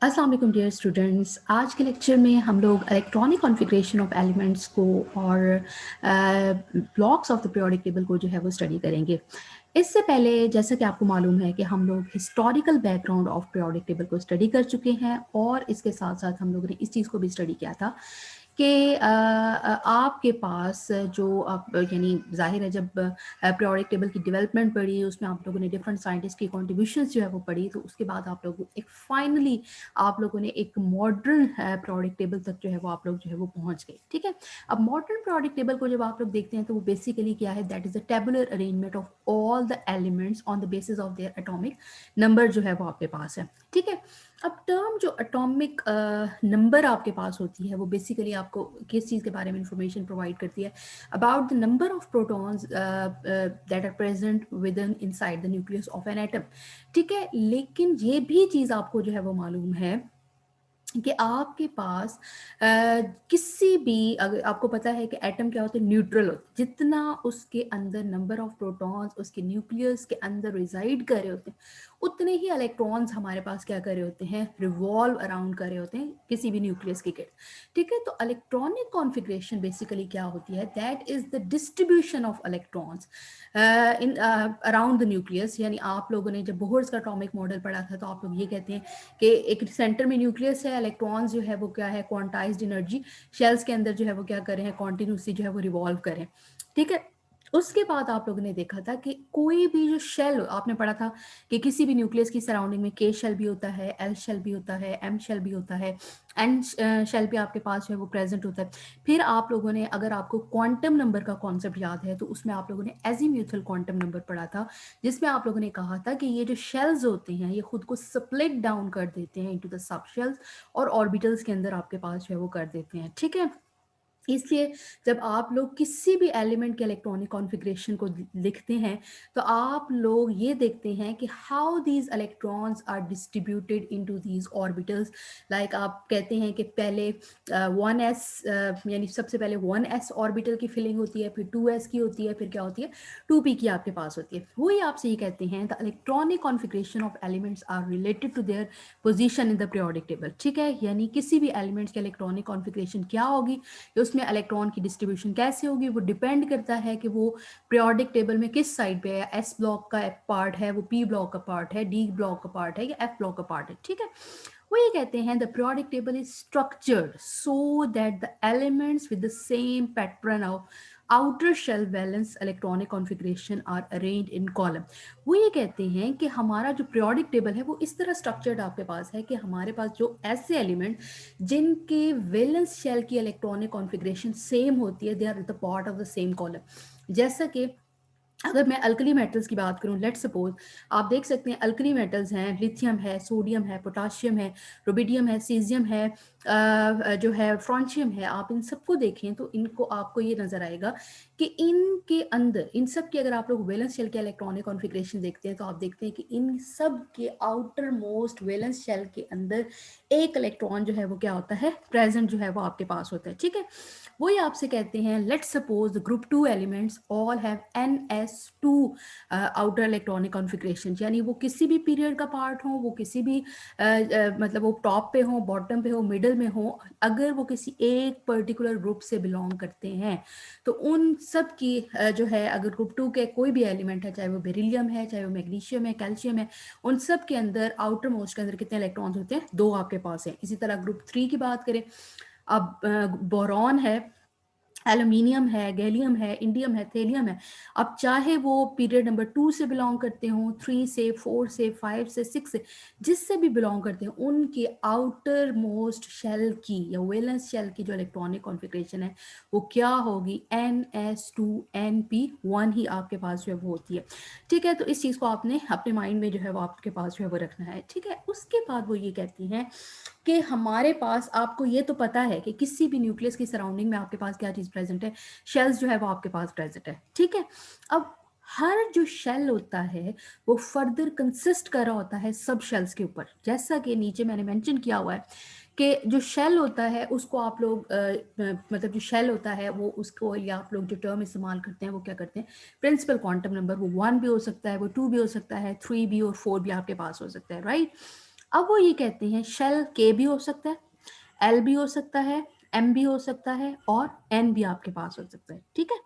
अस्सलाम वालेकुम dear students. आज के लेक्चर में हम लोग इलेक्ट्रॉनिक कॉन्फ़िगरेशन ऑफ एलिमेंट्स को और blocks of the periodic table को जो है वो स्टडी करेंगे। इससे पहले जैसा कि आपको मालूम है कि हम लोग historical background of periodic table को स्टडी कर चुके हैं और इसके साथ साथ हम लोगों ने इस चीज़ को भी स्टडी किया था कि आपके पास जो आप यानी ज़ाहिर है जब पीरियोडिक टेबल की डेवलपमेंट पढ़ी उसमें आप लोगों ने डिफरेंट साइंटिस्ट की कॉन्ट्रीब्यूशंस जो है वो पढ़ी, तो उसके बाद आप लोग एक फाइनली आप लोगों ने एक मॉडर्न पीरियोडिक टेबल तक जो है वो आप लोग जो है वो पहुंच गए। ठीक है, अब मॉडर्न पीरियोडिक टेबल को जब आप लोग देखते हैं तो वो बेसिकली क्या है, that is the tabular arrangement of all the elements on the basis of their atomic number जो है वो आपके पास है। ठीक है, अब टर्म जो एटॉमिक नंबर आपके पास होती है वो बेसिकली आपको किस चीज़ के बारे में इंफॉर्मेशन प्रोवाइड करती है, about the number of protons that are present within inside the nucleus of an atom. ठीक है, लेकिन ये भी चीज़ आपको जो है वो मालूम है कि आपके पास किसी भी, अगर आपको पता है कि एटम क्या होता है, न्यूट्रल होता है, जितना उसके अंदर नंबर ऑफ प्रोटॉन्स उसके न्यूक्लियस के अंदर रिजाइड कर रहे होते हैं उतने ही इलेक्ट्रॉन्स हमारे पास क्या कर रहे होते हैं, रिवॉल्व अराउंड कर रहे होते हैं किसी भी न्यूक्लियस के गिर्द। ठीक है, तो इलेक्ट्रॉनिक कॉन्फ़िगरेशन बेसिकली क्या होती है, that is the distribution of electrons in around the nucleus. यानी आप लोगों ने जब बोहर्स का एटॉमिक मॉडल पढ़ा था तो आप लोग ये कहते हैं कि एक सेंटर में न्यूक्लियस है, इलेक्ट्रॉन्स जो है वो क्या है, क्वांटाइज्ड एनर्जी, शेल्स के अंदर जो है वो क्या कर रहे हैं, कॉन्टिन्यूसली जो है वो रिवॉल्व करें। ठीक है, उसके बाद आप लोगों ने देखा था कि कोई भी जो शेल, आपने पढ़ा था कि किसी भी न्यूक्लियस की सराउंडिंग में के शेल भी होता है, एल शेल भी होता है, एम शेल भी होता है, एन शेल भी आपके पास जो है वो प्रेजेंट होता है। फिर आप लोगों ने, अगर आपको क्वांटम नंबर का कॉन्सेप्ट याद है तो उसमें आप लोगों ने एजीम्यूथल क्वांटम नंबर पढ़ा था, जिसमें आप लोगों ने कहा था कि ये जो शेल्स होते हैं ये खुद को स्प्लिट डाउन कर देते हैं इनटू द सब शेल्स और ऑर्बिटल्स के अंदर आपके पास जो है वो कर देते हैं। ठीक है, इसलिए जब आप लोग किसी भी एलिमेंट के इलेक्ट्रॉनिक कॉन्फ़िगरेशन को लिखते हैं तो आप लोग ये देखते हैं कि how these electrons are distributed into these orbitals. Like आप कहते हैं कि पहले 1s, यानी सबसे पहले 1s ऑर्बिटल की फिलिंग होती है, फिर 2s की होती है, फिर क्या होती है, 2p की आपके पास होती है। वही आपसे ये कहते हैं the electronic configuration of elements are related to their position in the periodic table. ठीक है, यानी किसी भी एलिमेंट्स की इलेक्ट्रॉनिक कॉन्फ़िगरेशन क्या होगी, उसमें इलेक्ट्रॉन की डिस्ट्रीब्यूशन कैसे होगी, वो डिपेंड करता है कि वो पीरियोडिक टेबल में किस साइड पे है, एस ब्लॉक का पार्ट है, वो पी ब्लॉक का पार्ट है, डी ब्लॉक का पार्ट है या एफ ब्लॉक का पार्ट है। ठीक है, वो ये कहते हैं the periodic table is structured so that the elements with the same pattern of outer shell valence electronic configuration are arranged in column. वो ये कहते हैं कि हमारा जो पीरियोडिक टेबल है वो इस तरह स्ट्रक्चर्ड आपके पास है कि हमारे पास जो ऐसे एलिमेंट जिनके वैलेंस शेल की इलेक्ट्रॉनिक कॉन्फ़िगरेशन सेम होती है, they are the part of the same column. जैसा कि अगर मैं अल्कली मेटल्स की बात करूं, लेट्स सपोज आप देख सकते हैं अल्कली मेटल्स हैं, लिथियम है, सोडियम है, पोटाशियम है, रुबिडियम है, सीजियम है, जो है फ्रॉन्शियम है। आप इन सबको देखें तो इनको आपको ये नजर आएगा कि इनके अंदर, इन सब के अगर आप लोग वैलेंस शेल के इलेक्ट्रॉनिक कॉन्फ़िगरेशन देखते हैं तो आप देखते हैं कि इन सब के आउटर मोस्ट वैलेंस शेल के अंदर एक इलेक्ट्रॉन जो है वो क्या होता है, प्रेजेंट जो है वो आपके पास होता है। ठीक है, वही आपसे कहते हैं let's suppose the group 2 elements all have NS2 outer electronic configuration, यानी वो किसी भी पीरियड का पार्ट हो, वो किसी भी मतलब वो टॉप पे हो, बॉटम पे हो, मिडल में हो, अगर वो किसी एक पर्टिकुलर ग्रुप से बिलोंग करते हैं तो उन सब की जो है, अगर ग्रुप 2 के कोई भी एलिमेंट है, चाहे वो बेरिलियम है, चाहे वो मैग्नीशियम है, कैल्शियम है, उन सब के अंदर आउटर मोस्ट के अंदर कितने इलेक्ट्रॉन्स होते हैं, 2 आपके पास है। इसी तरह ग्रुप 3 की बात करें, अब बोरॉन है, एल्यूमिनियम है, गैलियम है, इंडियम है, थेलियम है। अब चाहे वो पीरियड नंबर 2 से बिलोंग करते हों, 3 से, 4 से, 5 से, 6 से, जिससे भी बिलोंग करते हैं, उनके आउटर मोस्ट शेल की या वैलेंस शेल की जो इलेक्ट्रॉनिक कॉन्फ़िगरेशन है वो क्या होगी, NS2Np1 ही आपके पास जो है वो होती है। ठीक है, तो इस चीज़ को आपने अपने माइंड में जो है वो आपके पास जो है वो रखना है। ठीक है, उसके बाद वो ये कहती हैं कि हमारे पास, आपको ये तो पता है कि किसी भी न्यूक्लियस की सराउंडिंग में आपके पास क्या चीज़ प्रेजेंट है, शेल्स जो है वो आपके पास प्रेजेंट है। ठीक है, अब हर जो शेल होता है वो फर्दर कंसिस्ट कर रहा होता है सब शेल्स के ऊपर, जैसा कि नीचे मैंने मेंशन किया हुआ है कि जो शेल होता है उसको आप लोग मतलब जो शेल होता है वो उसको, या आप लोग जो टर्म इस्तेमाल करते हैं वो क्या करते हैं, प्रिंसिपल क्वांटम नंबर, वो 1 भी हो सकता है, वो 2 भी हो सकता है, 3 भी और 4 भी आपके पास हो सकता है, राइट। अब वो ये कहते हैं शेल के भी हो सकता है, एल भी हो सकता है, एम भी हो सकता है और एन भी आपके पास हो सकता है, ठीक है।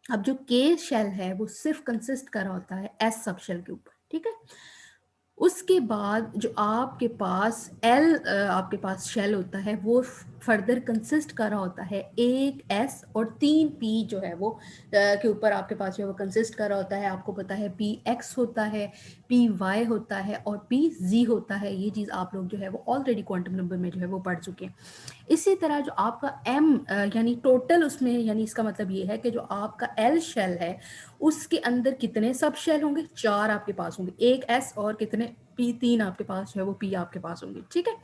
अब जो के शेल है वो सिर्फ कंसिस्ट कर रहा होता है एस सब शेल के ऊपर, ठीक है। उसके बाद जो आपके पास एल आपके पास शेल होता है वो फर्दर कंसिस्ट कर रहा होता है एक एस और तीन पी जो है वो के ऊपर आपके पास जो है वो कंसिस्ट कर रहा होता है। आपको पता है पी एक्स होता है, पी वाई होता है और पी जी होता है। ये चीज़ आप लोग जो है वो ऑलरेडी क्वांटम नंबर में जो है वो पढ़ चुके हैं। इसी तरह जो आपका एम यानी टोटल उसमें, यानी इसका मतलब ये है कि जो आपका एल शेल है उसके अंदर कितने सब शेल होंगे, चार आपके पास होंगे, एक एस और कितने पी, तीन आपके पास जो है वो पी आपके पास होंगे, ठीक है।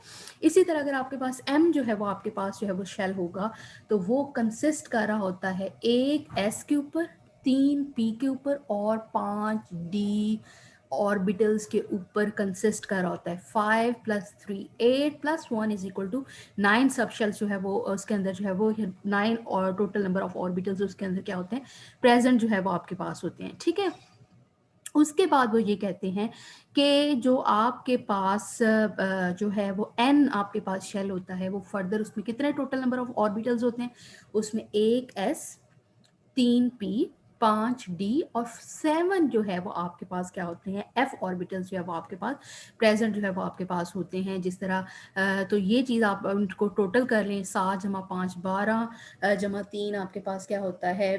इसी तरह अगर आपके पास एम जो है वो आपके पास जो है वो शेल होगा तो वो कंसिस्ट कर रहा होता है एक एस के ऊपर, तीन पी के ऊपर और पांच डी ऑर्बिटल्स के ऊपर कंसिस्ट कर रहा होता है। 5 + 3 8 + 1 इज इक्वल टू 9 सब शेल्स जो है वो उसके अंदर जो है वो 9 और टोटल नंबर ऑफ ऑर्बिटल्स उसके अंदर क्या होते हैं, प्रेजेंट जो है वो आपके पास होते हैं, ठीक है। उसके बाद वो ये कहते हैं कि जो आपके पास जो है वो एन आपके पास शेल होता है वो फर्दर उसमें कितने टोटल नंबर ऑफ ऑर्बिटल्स होते हैं, उसमें एक एस, तीन पी, पांच डी और सेवन जो है वो आपके पास क्या होते हैं, एफ ऑर्बिटल्स जो है वो आपके पास प्रेजेंट जो है वो आपके पास होते हैं। जिस तरह तो ये चीज़ आप उनको टोटल कर लें, 7 + 5 12 जमा 3 आपके पास क्या होता है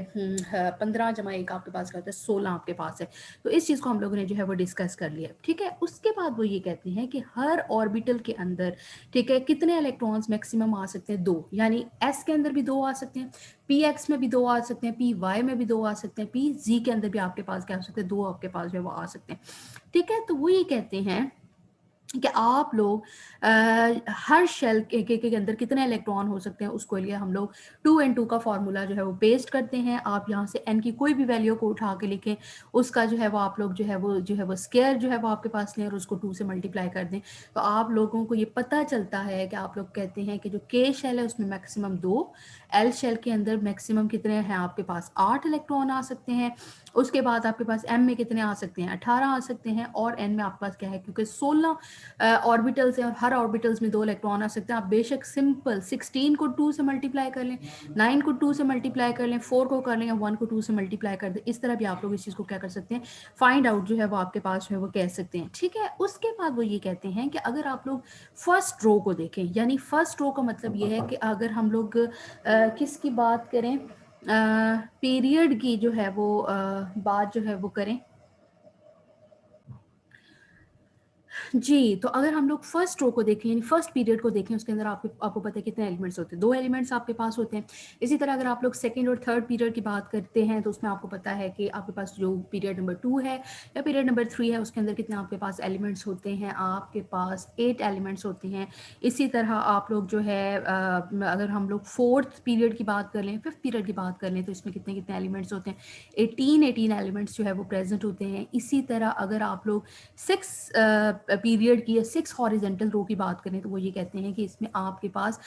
15 जमा 1 आपके पास क्या होता है 16 आपके पास है। तो इस चीज़ को हम लोगों ने जो है वो डिस्कस कर लिया, ठीक है। उसके बाद वो ये कहते हैं कि हर ऑर्बिटल के अंदर, ठीक है, कितने इलेक्ट्रॉन्स मैक्सिमम आ सकते हैं, दो, यानी एस के अंदर भी दो आ सकते हैं, पी एक्स में भी दो आ सकते हैं, पी वाई में भी दो आ सकते हैं, पी जी के अंदर भी आपके पास क्या हो सकते हैं, दो आपके पास जो है वो आ सकते हैं, ठीक है। तो वो ये कहते हैं कि आप लोग हर शेल के अंदर कितने इलेक्ट्रॉन हो सकते हैं उसको लिए हम लोग 2n2 का फॉर्मूला जो है वो पेस्ट करते हैं। आप यहाँ से n की कोई भी वैल्यू को उठा के लिखें, उसका जो है वो आप लोग जो है वो स्क्वायर जो है वो आपके पास लें और उसको 2 से मल्टीप्लाई कर दें, तो आप लोगों को ये पता चलता है कि आप लोग कहते हैं कि जो के शेल है उसमें मैक्सिमम दो, एल शेल के अंदर मैक्सिमम कितने हैं आपके पास 8 इलेक्ट्रॉन आ सकते हैं। उसके बाद आपके पास एम में कितने आ सकते हैं, 18 आ सकते हैं और एन में आपके पास क्या है, क्योंकि 16 ऑर्बिटल्स हैं और हर ऑर्बिटल्स में दो इलेक्ट्रॉन आ सकते हैं। आप बेशक सिंपल 16 को 2 से मल्टीप्लाई कर लें, 9 को 2 से मल्टीप्लाई कर लें, 4 को कर लें या 1 को 2 से मल्टीप्लाई कर दें, इस तरह भी आप लोग इस चीज़ को क्या कर सकते हैं, फाइंड आउट जो है वो आपके पास जो है वो कह सकते हैं, ठीक है। उसके बाद वो ये कहते हैं कि अगर आप लोग फर्स्ट रो को देखें, यानी फर्स्ट रो का मतलब ये है कि अगर हम लोग किसकी बात करें, पीरियड की जो है वो बात जो है वो करें, जी, तो अगर हम लोग फर्स्ट रो को देखें यानी फर्स्ट पीरियड को देखें, उसके अंदर आपको पता है कितने एलिमेंट्स होते हैं, 2 एलिमेंट्स आपके पास होते हैं। इसी तरह अगर आप लोग सेकंड और थर्ड पीरियड की बात करते हैं तो उसमें आपको पता है कि आपके पास जो पीरियड नंबर 2 है या पीरियड नंबर 3 है उसके अंदर कितने आपके पास एलिमेंट्स होते हैं, आपके पास 8 एलिमेंट्स होते हैं। इसी तरह आप लोग जो है अगर हम लोग फोर्थ पीरियड की बात कर लें, फिफ्थ पीरियड की बात कर लें तो इसमें कितने एलिमेंट्स होते हैं, 18 एलिमेंट्स जो है वो प्रेजेंट होते हैं। इसी तरह अगर आप लोग 6 पीरियड की या 6 हॉरिजेंटल रो की बात करें तो वो ये कहते हैं कि इसमें आपके पास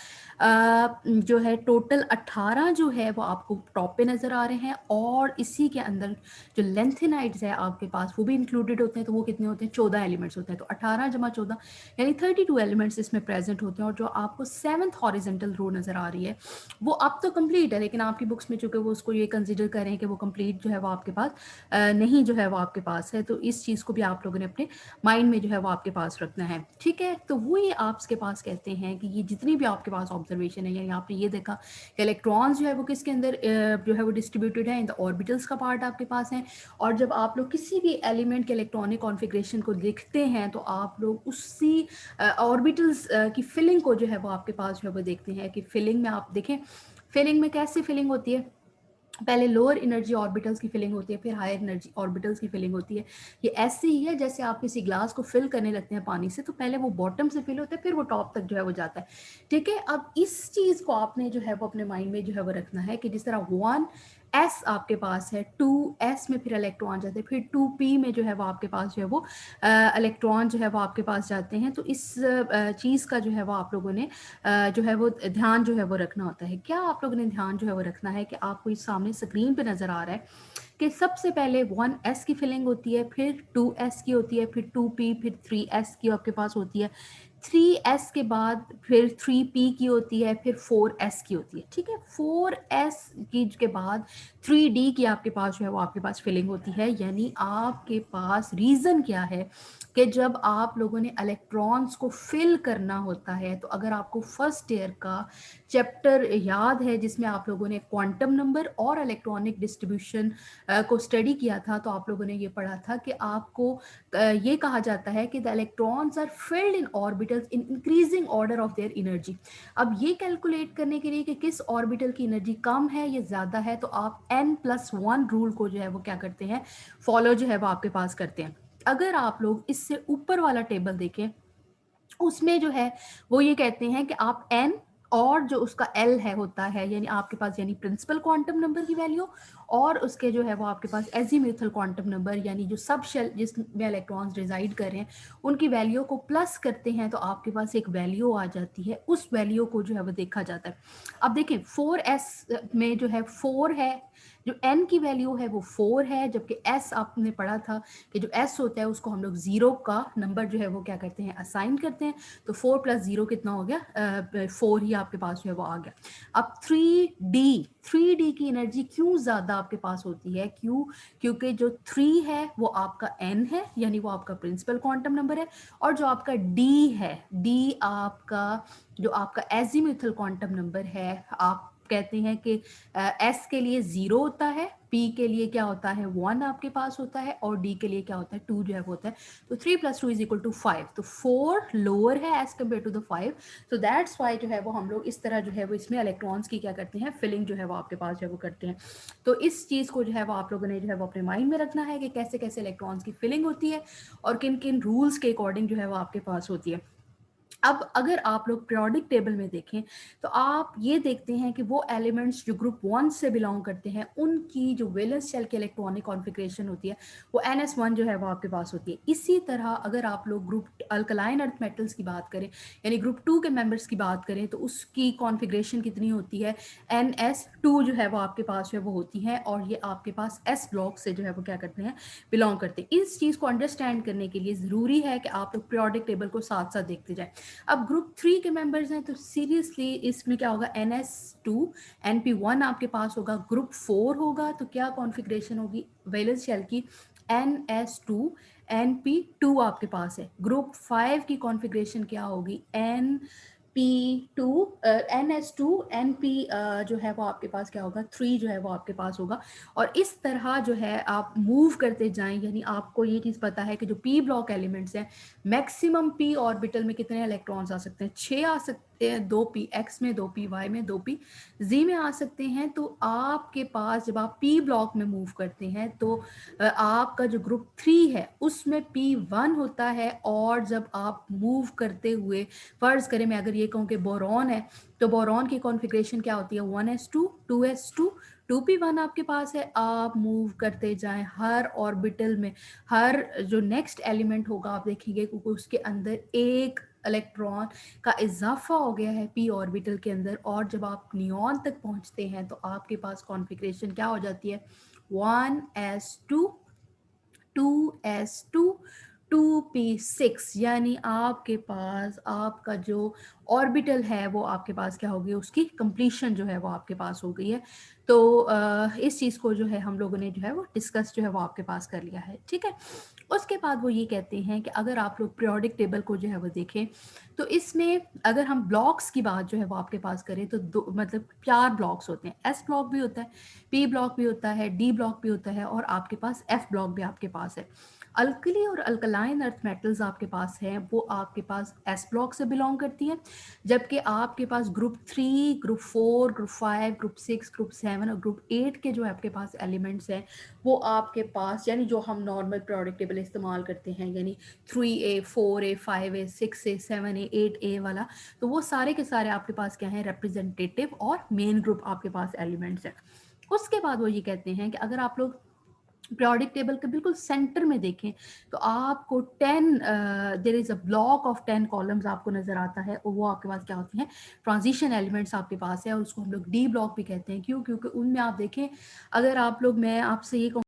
जो है टोटल 18 जो है वो आपको टॉप पे नज़र आ रहे हैं और इसी के अंदर जो लेंथेनाइड्स है आपके पास वो भी इंक्लूडेड होते हैं, तो वो कितने होते हैं, 14 एलिमेंट्स होते हैं। तो 18 जमा 14 यानी 32 एलिमेंट्स इसमें प्रेजेंट होते हैं। और जो आपको 7th हॉरिजेंटल रो नज़र आ रही है वो अब तो कंप्लीट है, लेकिन आपकी बुक्स में चूंकि वो उसको ये कंसिडर करें कि वो कंप्लीट जो है वो आपके पास नहीं जो है वो आपके पास है, तो इस चीज़ को भी आप लोगों ने अपने माइंड में जो है वो आपके पास रखना है, ठीक है। तो वो ये आपके पास कहते हैं कि ये जितनी भी आपके पास ऑब्जर्वेशन है, यानी आपने ये देखा कि इलेक्ट्रॉन्स जो है वो किसके अंदर जो है वो डिस्ट्रीब्यूटेड है, इन द ऑर्बिटल्स का पार्ट आपके पास है। और जब आप लोग किसी भी एलिमेंट के इलेक्ट्रॉनिक कॉन्फ़िगरेशन को देखते हैं तो आप लोग उसी ऑर्बिटल्स की फिलिंग को जो है वो आपके पास जो है वो देखते हैं कि फिलिंग में आप देखें, फिलिंग में कैसी फिलिंग होती है, पहले लोअर एनर्जी ऑर्बिटल्स की फिलिंग होती है, फिर हायर एनर्जी ऑर्बिटल्स की फिलिंग होती है। ये ऐसे ही है जैसे आप किसी ग्लास को फिल करने लगते हैं पानी से, तो पहले वो बॉटम से फिल होता है फिर वो टॉप तक जो है वो जाता है, ठीक है। अब इस चीज़ को आपने जो है वो अपने माइंड में जो है वो रखना है कि जिस तरह 1 एस आपके पास है, 2s में फिर इलेक्ट्रॉन जाते हैं, फिर 2p में जो है वो आपके पास जो है वो इलेक्ट्रॉन जो है वो आपके पास जाते हैं। तो इस चीज़ का जो है वो आप लोगों ने जो है वो ध्यान जो है वो रखना होता है। क्या आप लोगों ने ध्यान जो है वो रखना है कि आपको इस सामने स्क्रीन पे नज़र आ रहा है कि सबसे पहले 1s की फिलिंग होती है, फिर 2s की होती है, फिर 2p, फिर 3s की आपके पास होती है, 3s के बाद फिर 3p की होती है, फिर 4s की होती है। ठीक है, 4s की के बाद 3d की आपके पास जो है वो आपके पास फिलिंग होती है। यानी आपके पास रीज़न क्या है कि जब आप लोगों ने इलेक्ट्रॉन्स को फिल करना होता है, तो अगर आपको फर्स्ट ईयर का चैप्टर याद है जिसमें आप लोगों ने क्वांटम नंबर और इलेक्ट्रॉनिक डिस्ट्रीब्यूशन को स्टडी किया था, तो आप लोगों ने ये पढ़ा था कि आपको ये कहा जाता है कि the electrons are filled in orbitals in increasing order of their energy. अब ये कैलकुलेट करने के लिए कि किस ऑर्बिटल की एनर्जी कम है या ज़्यादा है, तो आप n+1 रूल को जो है वो क्या करते हैं, फॉलो जो है वो आपके पास करते हैं। अगर आप लोग इससे ऊपर वाला टेबल देखें, उसमें जो है वो ये कहते हैं कि आप n और जो उसका l है होता है, यानी आपके पास यानी प्रिंसिपल क्वांटम नंबर की वैल्यू और उसके जो है वो आपके पास एजीम्यूथल क्वांटम नंबर यानी जो सब शेल जिसमें इलेक्ट्रॉन्स रिजाइड कर रहे हैं उनकी वैल्यू को प्लस करते हैं, तो आपके पास एक वैल्यू आ जाती है। उस वैल्यू को जो है वो देखा जाता है। अब देखें 4s में जो है 4 है, जो n की वैल्यू है वो 4 है, जबकि s आपने पढ़ा था कि जो s होता है उसको हम लोग 0 का नंबर जो है वो क्या करते हैं, असाइन करते हैं। तो 4 + 0 कितना हो गया, 4 ही आपके पास जो है वो आ गया। अब 3d की एनर्जी क्यों ज़्यादा आपके पास होती है, क्यों? क्योंकि जो 3 है वो आपका n है, यानी वो आपका प्रिंसिपल क्वांटम नंबर है, और जो आपका d है, d आपका जो आपका एजीम्यूथल क्वांटम नंबर है। आप कहते हैं कि एस के लिए 0 होता है, पी के लिए क्या होता है 1 आपके पास होता है, और डी के लिए क्या होता है 2 जो है वो होता है। तो 3 + 2 = 5, तो 4 लोअर है as compare to the 5। So that's why जो है वो हम लोग इस तरह जो है वो इसमें इलेक्ट्रॉन्स की क्या करते हैं, फिलिंग जो है वो आपके पास जो है वो करते हैं। तो इस चीज़ को जो है वो आप लोगों ने जो है वो अपने माइंड में रखना है कि कैसे कैसे इलेक्ट्रॉन्स की फिलिंग होती है और किन किन रूल्स के अकॉर्डिंग जो है वो आपके पास होती है। अब अगर आप लोग पीरियोडिक टेबल में देखें तो आप ये देखते हैं कि वो एलिमेंट्स जो ग्रुप 1 से बिलोंग करते हैं उनकी जो वैलेंस शेल की इलेक्ट्रॉनिक कॉन्फ़िगरेशन होती है वो NS1 जो है वो आपके पास होती है। इसी तरह अगर आप लोग ग्रुप अल्कलाइन अर्थ मेटल्स की बात करें, यानी ग्रुप 2 के मेंबर्स की बात करें, तो उसकी कॉन्फ़िगरेशन कितनी होती है, NS2 जो है वो आपके पास जो है वो होती है, और ये आपके पास S ब्लॉक से जो है वो क्या करते हैं, बिलोंग करते हैं। इस चीज़ को अंडरस्टैंड करने के लिए ज़रूरी है कि आप लोग पीरियोडिक टेबल को साथ साथ देखते जाएं। अब ग्रुप 3 के मेंबर्स हैं तो सीरियसली इसमें क्या होगा, NS2 NP1 आपके पास होगा। ग्रुप 4 होगा तो क्या कॉन्फ़िगरेशन होगी वैलेंस शेल की, NS2 NP2 आपके पास है। ग्रुप 5 की कॉन्फ़िगरेशन क्या होगी, NP2 NS2 NP जो है वो आपके पास क्या होगा, 3 जो है वो आपके पास होगा। और इस तरह जो है आप मूव करते जाएं, यानी आपको ये चीज़ पता है कि जो p ब्लॉक एलिमेंट्स हैं मैक्सिमम p ऑर्बिटल में कितने इलेक्ट्रॉन्स आ सकते हैं, 6 आ सकते हैं, 2p x में, 2p y में, 2p z में आ सकते हैं। तो आपके पास जब आप p ब्लॉक में मूव करते हैं तो आपका जो ग्रुप 3 है उसमें p1 होता है, और जब आप मूव करते हुए फर्ज करें मैं अगर ये कहूँ कि बोरॉन है, तो बोरॉन की कॉन्फ़िगरेशन क्या होती है, 1s2 2s2 2p1 आपके पास है। आप मूव करते जाएं हर ऑर्बिटल में, हर जो नेक्स्ट एलिमेंट होगा आप देखेंगे क्योंकि उसके अंदर एक इलेक्ट्रॉन का इजाफा हो गया है p ऑर्बिटल के अंदर, और जब आप नियॉन तक पहुंचते हैं तो आपके पास कॉन्फ़िगरेशन क्या हो जाती है, 1s2 2s2 2p6, यानी आपके पास आपका जो ऑर्बिटल है वो आपके पास क्या हो गई, उसकी कंप्लीशन जो है वो आपके पास हो गई है। तो इस चीज़ को जो है हम लोगों ने जो है वो डिस्कस जो है वो आपके पास कर लिया है। ठीक है, उसके बाद वो ये कहते हैं कि अगर आप लोग पीरियोडिक टेबल को जो है वो देखें तो इसमें अगर हम ब्लॉक्स की बात जो है वो आपके पास करें तो दो मतलब 4 ब्लॉक्स होते हैं। एस ब्लॉक भी होता है, पी ब्लॉक भी होता है, डी ब्लॉक भी होता है, और आपके पास एफ ब्लॉक भी आपके पास है। अल्कली और अल्कलाइन अर्थ मेटल्स आपके पास हैं वो आपके पास एस ब्लॉक से बिलोंग करती हैं, जबकि आपके पास group 3 group 4 group 5 group 6 group 7 और ग्रुप 8 के जो आपके पास एलिमेंट्स हैं वो आपके पास यानी जो हम नॉर्मल पीरियोडिक टेबल इस्तेमाल करते हैं, यानी 3A 4A 5A 6A 7A 8A वाला, तो वो सारे के सारे आपके पास क्या है, रिप्रेजेंटेटिव और मेन ग्रुप आपके पास एलिमेंट्स हैं। उसके बाद वो ये कहते हैं कि अगर आप लोग पीरियोडिक टेबल के बिल्कुल सेंटर में देखें तो आपको 10 there is a block of 10 columns आपको नजर आता है, और वो आपके पास क्या होते हैं, ट्रांजिशन एलिमेंट्स आपके पास है, और उसको हम लोग डी ब्लॉक भी कहते हैं। क्यों? क्योंकि उनमें आप देखें, अगर आप लोग, मैं आपसे ये